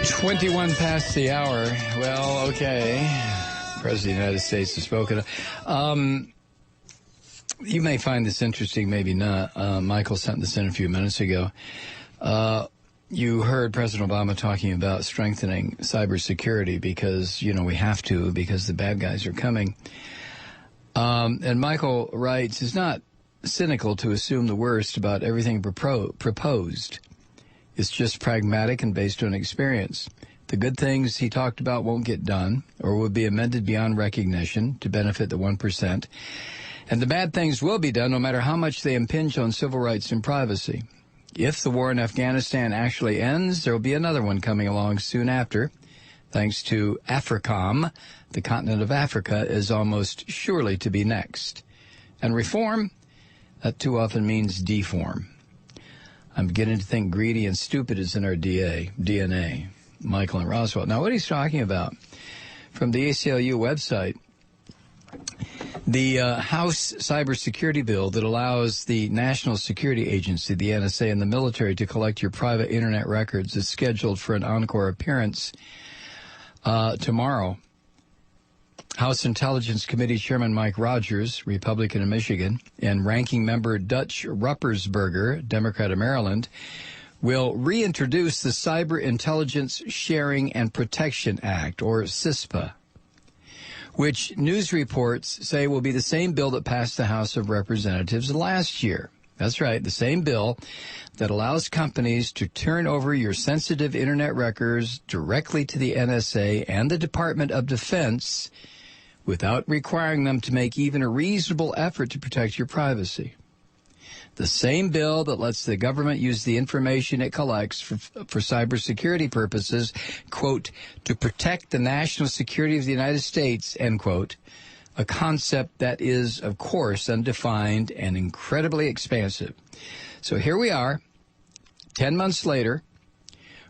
21 past the hour. Well, okay. President of the United States has spoken. You may find this interesting, maybe not. Michael sent this in a few minutes ago. You heard President Obama talking about strengthening cybersecurity because, we have to, because the bad guys are coming. And Michael writes, it's not cynical to assume the worst about everything proposed. It's just pragmatic and based on experience. The good things he talked about won't get done or will be amended beyond recognition to benefit the 1%. And the bad things will be done no matter how much they impinge on civil rights and privacy. If the war in Afghanistan actually ends, there will be another one coming along soon after. Thanks to AFRICOM, the continent of Africa is almost surely to be next. And reform, that too often means deform. I'm beginning to think greedy and stupid is in our DNA. Michael and Roswell. Now, what he's talking about, from the ACLU website, the House cybersecurity bill that allows the National Security Agency, the NSA, and the military to collect your private Internet records is scheduled for an encore appearance tomorrow. House Intelligence Committee Chairman Mike Rogers, Republican of Michigan, and Ranking Member Dutch Ruppersberger, Democrat of Maryland, will reintroduce the Cyber Intelligence Sharing and Protection Act, or CISPA, which news reports say will be the same bill that passed the House of Representatives last year. That's right, the same bill that allows companies to turn over your sensitive Internet records directly to the NSA and the Department of Defense without requiring them to make even a reasonable effort to protect your privacy. The same bill that lets the government use the information it collects for cybersecurity purposes, quote, to protect the national security of the United States, end quote, a concept that is, of course, undefined and incredibly expansive. So here we are, 10 months later,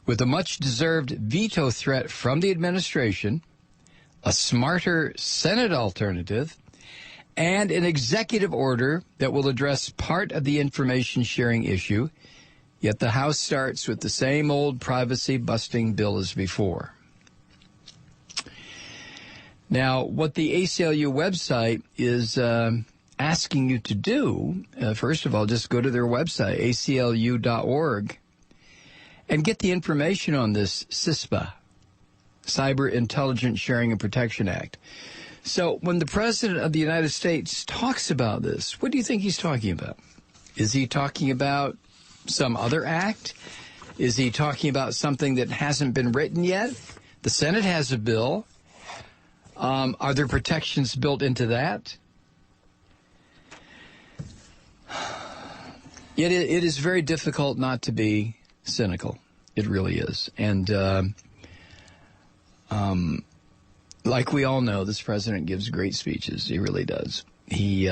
with a much-deserved veto threat from the administration, a smarter Senate alternative, and an executive order that will address part of the information sharing issue, yet the House starts with the same old privacy-busting bill as before. Now, what the ACLU website is asking you to do, first of all, just go to their website, aclu.org, and get the information on this CISPA, Cyber Intelligence Sharing and Protection Act. So when the President of the United States talks about this, what do you think he's talking about? Is he talking about some other act? Is he talking about something that hasn't been written yet? The Senate has a bill. Are there protections built into that? It is very difficult not to be cynical. It really is. And like we all know, this president gives great speeches. He really does. He,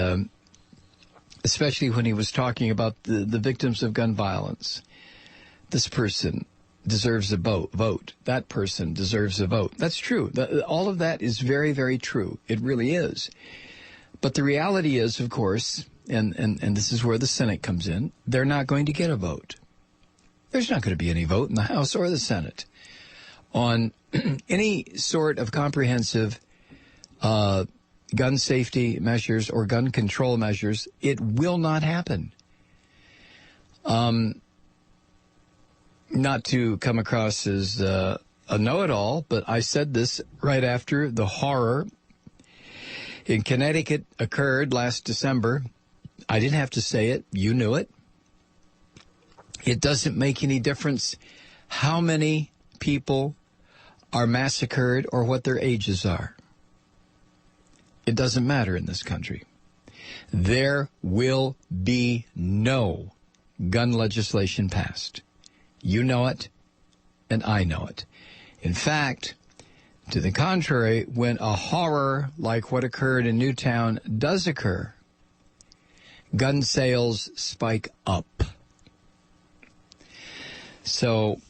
especially when he was talking about the victims of gun violence. This person deserves a vote. That person deserves a vote. That's true. All of that is very, very true. It really is. But the reality is, of course, and this is where the Senate comes in, they're not going to get a vote. There's not going to be any vote in the House or the Senate on any sort of comprehensive gun safety measures or gun control measures. It will not happen. Not to come across as a know-it-all, but I said this right after the horror in Connecticut occurred last December. I didn't have to say it. You knew it. It doesn't make any difference how many people are massacred or what their ages are. It doesn't matter in this country. There will be no gun legislation passed. You know it, and I know it. In fact, to the contrary, when a horror like what occurred in Newtown does occur, gun sales spike up. So,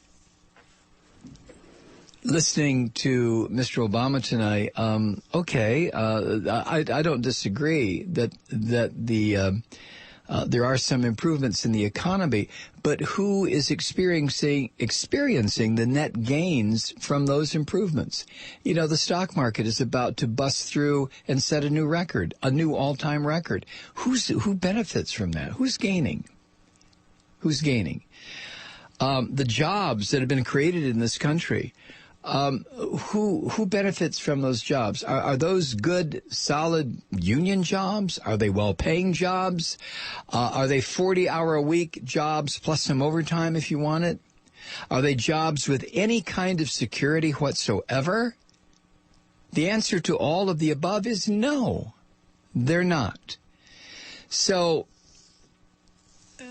listening to Mr. Obama tonight, I don't disagree that the There are some improvements in the economy, but who is experiencing the net gains from those improvements? You know, the stock market is about to bust through and set a new record, a new all-time record. Who benefits from that? Who's gaining? Who's gaining? The jobs that have been created in this country, who benefits from those jobs? Are those good, solid union jobs? Are they well-paying jobs? Are they 40-hour-a-week jobs plus some overtime if you want it? Are they jobs with any kind of security whatsoever? The answer to all of the above is no, they're not. So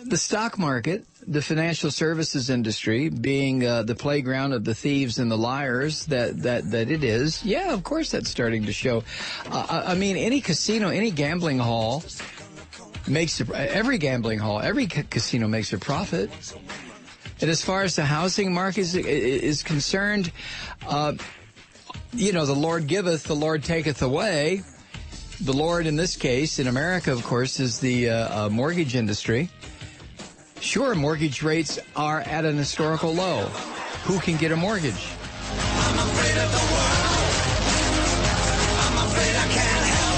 the stock market, the financial services industry, being the playground of the thieves and the liars that it is, yeah, of course that's starting to show. I mean, any casino, any gambling hall makes every gambling hall, every casino makes a profit. And as far as the housing market is concerned, you know, the Lord giveth, the Lord taketh away. The Lord, in this case, in America, of course, is the mortgage industry. Sure, mortgage rates are at an historical low. Who can get a mortgage? I'm afraid of the world. I'm afraid I can't help